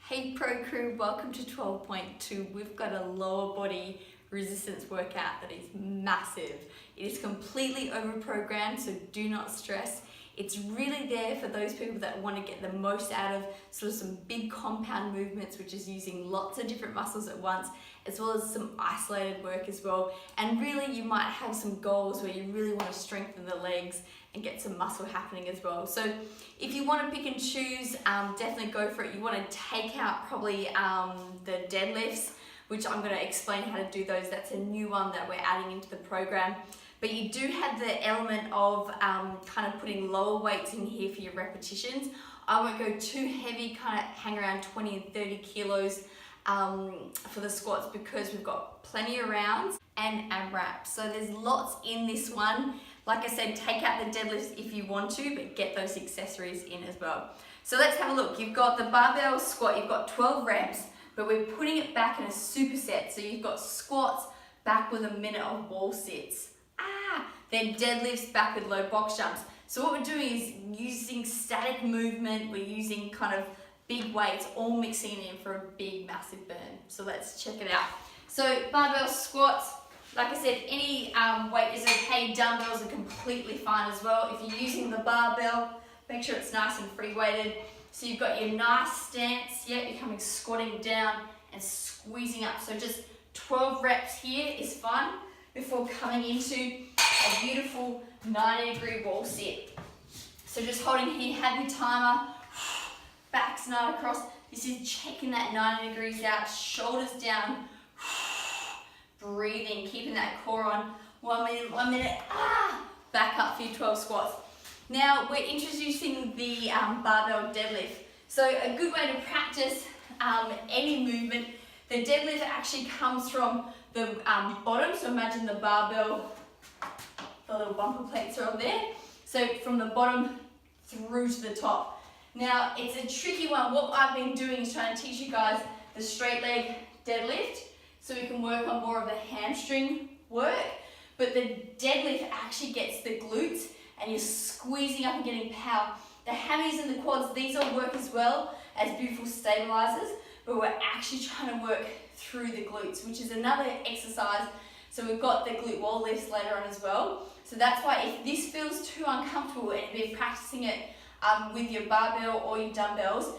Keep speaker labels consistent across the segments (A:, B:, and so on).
A: Hey Pro Crew, welcome to 12.2. We've got a lower body resistance workout that is massive. It is completely over-programmed, so do not stress. It's really there for those people that want to get the most out of sort of some big compound movements, which is using lots of different muscles at once, as well as some isolated work as well. And really you might have some goals where you really want to strengthen the legs and get some muscle happening as well. So if you want to pick and choose, definitely go for it. You want to take out probably the deadlifts, which I'm going to explain how to do those. That's a new one that we're adding into the program. But you do have the element of kind of putting lower weights in here for your repetitions. I won't go too heavy, kind of hang around 20 and 30 kilos for the squats because we've got plenty of rounds and AMRAP. So there's lots in this one. Like I said, take out the deadlifts if you want to, but get those accessories in as well. So let's have a look. You've got the barbell squat, you've got 12 reps, but we're putting it back in a superset. So you've got squats back with a minute of wall sits. Then deadlifts back with low box jumps. So what we're doing is using static movement, we're using kind of big weights, all mixing it in for a big, massive burn. So let's check it out. So barbell squats, like I said, any weight is okay. Dumbbells are completely fine as well. If you're using the barbell, make sure it's nice and free weighted. So you've got your nice stance, yeah, you're coming squatting down and squeezing up. So just 12 reps here is fun before coming into a beautiful 90-degree wall sit. So just holding here, have your timer, backs nice across. This is checking that 90 degrees out, shoulders down, breathing, keeping that core on. 1 minute, back up for your 12 squats. Now we're introducing the barbell deadlift. So a good way to practice any movement, the deadlift actually comes from the bottom. So imagine the barbell, the little bumper plates are on there. So from the bottom through to the top. Now it's a tricky one. What I've been doing is trying to teach you guys the straight leg deadlift so we can work on more of the hamstring work. But the deadlift actually gets the glutes and you're squeezing up and getting power. The hammies and the quads, these all work as well as beautiful stabilizers, but we're actually trying to work through the glutes, which is another exercise. So we've got the glute wall lifts later on as well. So that's why if this feels too uncomfortable and you've been practicing it with your barbell or your dumbbells,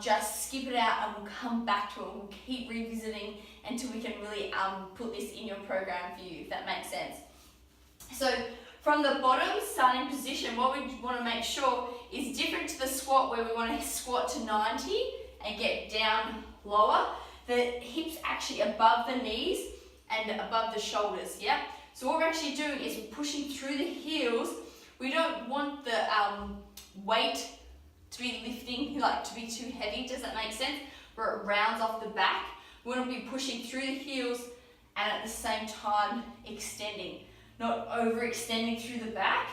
A: just skip it out and we'll come back to it. We'll keep revisiting until we can really put this in your program for you, if that makes sense. So from the bottom starting position, what we want to make sure is different to the squat where we want to squat to 90 and get down lower. The hips actually above the knees and above the shoulders, yeah? So what we're actually doing is we're pushing through the heels. We don't want the weight to be lifting, like to be too heavy, does that make sense? Where it rounds off the back. We want to be pushing through the heels and at the same time extending, not overextending through the back.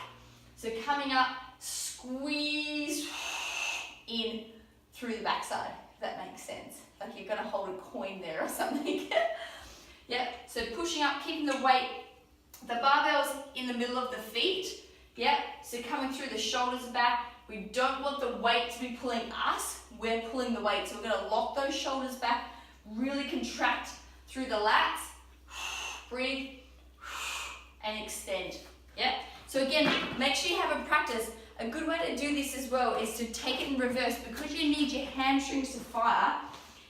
A: So coming up, squeeze in through the backside, if that makes sense. Like you're gonna hold a coin there or something. Yep, so pushing up, keeping the weight, the barbell's in the middle of the feet. Yep, so coming through the shoulders back. We don't want the weight to be pulling us, we're pulling the weight. So we're gonna lock those shoulders back, really contract through the lats, breathe, and extend. Yep, so again, make sure you have a practice. A good way to do this as well is to take it in reverse because you need your hamstrings to fire.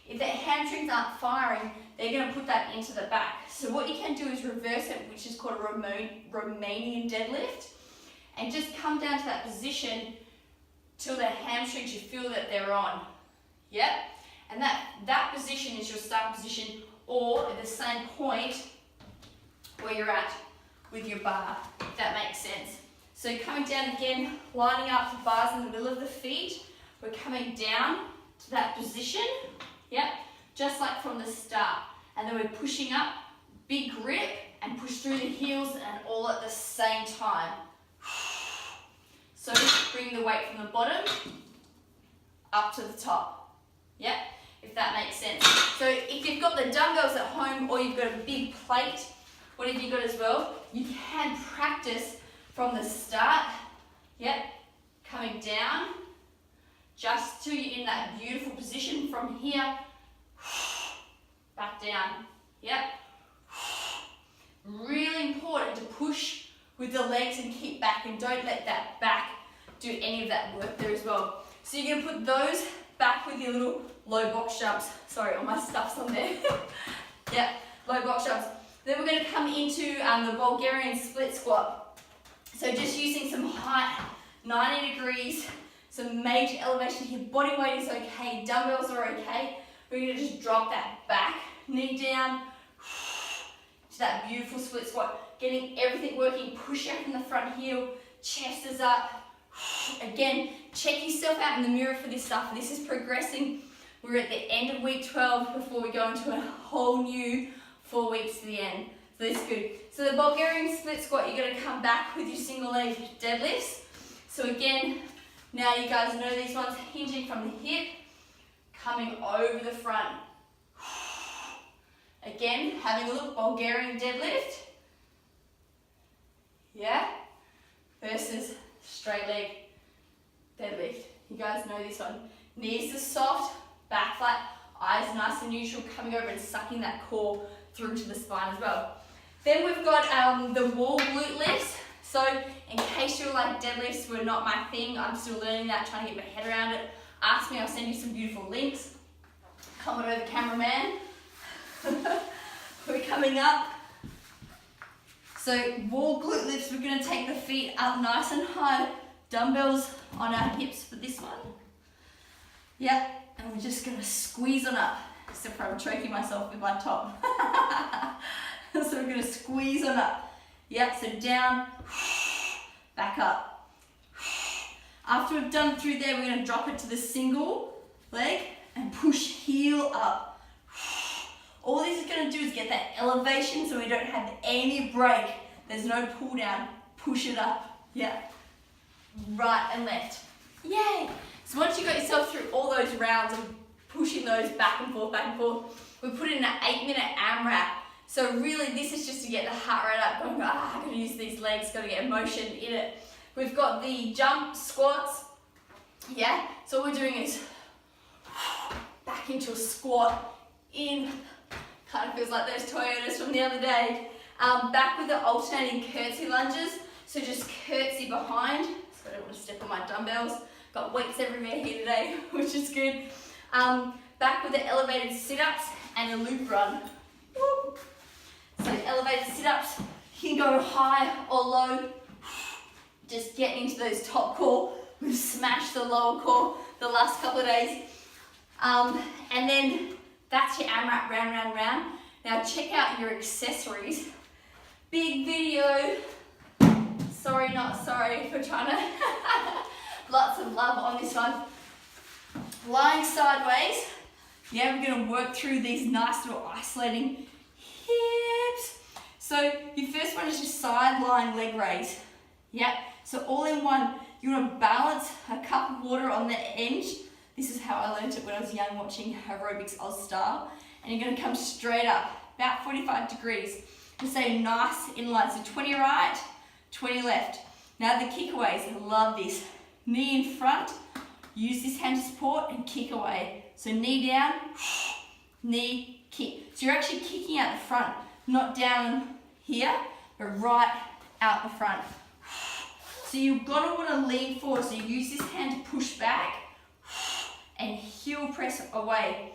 A: If the hamstrings aren't firing, they're going to put that into the back. So what you can do is reverse it, which is called a Romanian deadlift, and just come down to that position till the hamstrings, you feel that they're on. Yep, and that position is your start position, or at the same point where you're at with your bar, if that makes sense. So coming down again, lining up the bars in the middle of the feet, we're coming down to that position, yep, just like from the start. And then we're pushing up, big grip, and push through the heels and all at the same time. So bring the weight from the bottom up to the top, yep, if that makes sense. So if you've got the dumbbells at home or you've got a big plate, what have you got as well? You can practice from the start, yep, coming down just till you're in that beautiful position from here, back down. Yep. Really important to push with the legs and keep back, and don't let that back do any of that work there as well. So you're gonna put those back with your little low box jumps. Sorry, all my stuff's on there. Yep, low box jumps. Then we're gonna come into the Bulgarian split squat. So just using some height, 90 degrees, some major elevation here. Body weight is okay, dumbbells are okay. We're gonna just drop that back, knee down, to that beautiful split squat. Getting everything working, push out from the front heel, chest is up. Again, check yourself out in the mirror for this stuff. This is progressing. We're at the end of week 12 before we go into a whole new 4 weeks to the end. So this is good. So the Bulgarian split squat, you're gonna come back with your single leg deadlifts. So again, now you guys know these ones, hinging from the hip, coming over the front. Again, having a look, Bulgarian deadlift. Yeah, versus straight leg deadlift. You guys know this one. Knees are soft, back flat, eyes nice and neutral, coming over and sucking that core through to the spine as well. Then we've got the wall glute lifts. So in case you're like, deadlifts were not my thing, I'm still learning that, trying to get my head around it, ask me, I'll send you some beautiful links. Come on over, cameraman. We're coming up. So wall glute lifts, we're going to take the feet up nice and high, dumbbells on our hips for this one. Yep, and we're just going to squeeze on up. Except for I'm choking myself with my top. So we're going to squeeze on up. Yep, so down, back up. After we've done through there, we're going to drop it to the single leg and push heel up. All this is going to do is get that elevation so we don't have any break. There's no pull down. Push it up. Yeah. Right and left. Yay! So once you got yourself through all those rounds of pushing those back and forth, we put in an 8-minute AMRAP. So really this is just to get the heart rate up, going, I've got to use these legs, got to get motion in it. We've got the jump squats. Yeah, so all we're doing is back into a squat, in. Kind of feels like those Toyotas from the other day. Back with the alternating curtsy lunges. So just curtsy behind. So I don't want to step on my dumbbells. Got weights everywhere here today, which is good. Back with the elevated sit-ups and a loop run. Woo. So elevated sit-ups, you can go high or low. Just get into those top core. We've smashed the lower core the last couple of days. And then that's your AMRAP round. Now check out your accessories. Big video. Sorry, not sorry for trying to. Lots of love on this one. Lying sideways. Yeah, we're going to work through these nice little isolating hips. So your first one is your side lying leg raise. Yep. So all in one. You want to balance a cup of water on the end. This is how I learned it when I was young, watching Aerobics Oz Style. And you're going to come straight up, about 45 degrees. Just say nice inline, so 20 right, 20 left. Now the kickaways, I love this. Knee in front, use this hand to support and kick away. So knee down, knee, kick. So you're actually kicking out the front, not down here, but right out the front. So you're going to want to lean forward, so you use this hand to push back, and heel press away.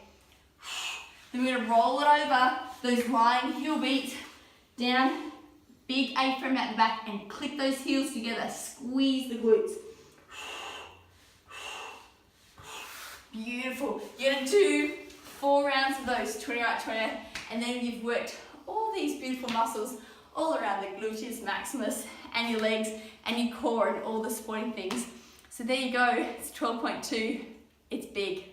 A: Then we're going to roll it over, those lying heel beats, down, big A-frame at the back, and click those heels together, squeeze the glutes. Beautiful. You're going to do 4 rounds of those, 20 right, 20 left, and then you've worked all these beautiful muscles all around the gluteus maximus and your legs and your core and all the supporting things. So there you go, it's 12.2. It's big.